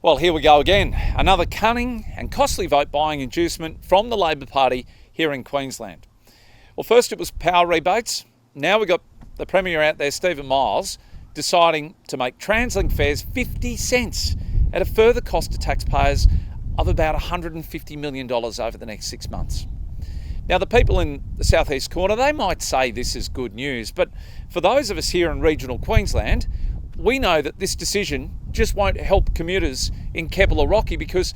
Well, here we go again. Another cunning and costly vote-buying inducement from the Labor Party here in Queensland. Well, first it was power rebates. Now we've got the Premier out there, Stephen Miles, deciding to make TransLink fares 50 cents at a further cost to taxpayers of about $150 million over the next 6 months. Now, the people in the southeast corner, they might say this is good news, but for those of us here in regional Queensland, we know that this decision just won't help commuters in Keppel or Rocky because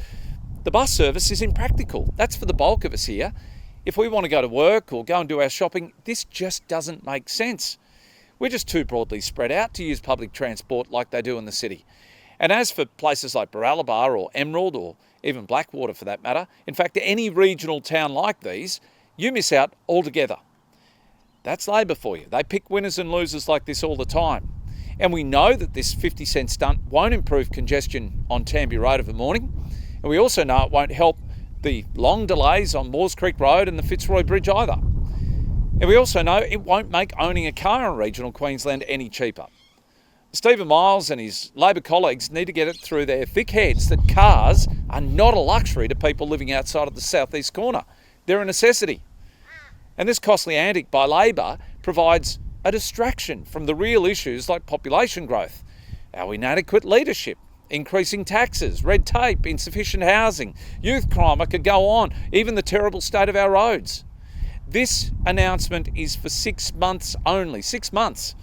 the bus service is impractical. That's for the bulk of us here. If we want to go to work or go and do our shopping, this just doesn't make sense. We're just too broadly spread out to use public transport like they do in the city. And as for places like Baralaba or Emerald or even Blackwater for that matter, in fact, any regional town like these, you miss out altogether. That's Labor for you. They pick winners and losers like this all the time. And we know that this 50 cent stunt won't improve congestion on Tamby Road of a morning. And we also know it won't help the long delays on Moores Creek Road and the Fitzroy Bridge either. And we also know it won't make owning a car in regional Queensland any cheaper. Stephen Miles and his Labor colleagues need to get it through their thick heads that cars are not a luxury to people living outside of the southeast corner. They're a necessity. And this costly antic by Labor provides a distraction from the real issues like population growth, our inadequate leadership, increasing taxes, red tape, insufficient housing, youth crime, I could go on, even the terrible state of our roads. This announcement is for 6 months only, 6 months.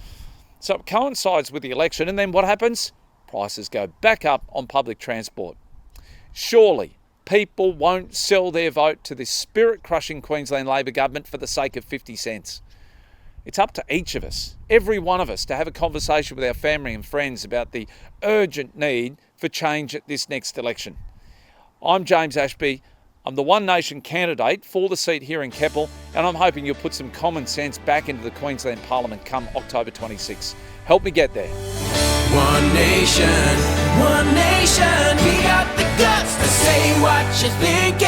So it coincides with the election, and then what happens? Prices go back up on public transport. Surely people won't sell their vote to this spirit-crushing Queensland Labor government for the sake of 50 cents. It's up to each of us, every one of us, to have a conversation with our family and friends about the urgent need for change at this next election. I'm James Ashby. I'm the One Nation candidate for the seat here in Keppel, and I'm hoping you'll put some common sense back into the Queensland Parliament come October 26. Help me get there. One nation, we got the guts to say what you think.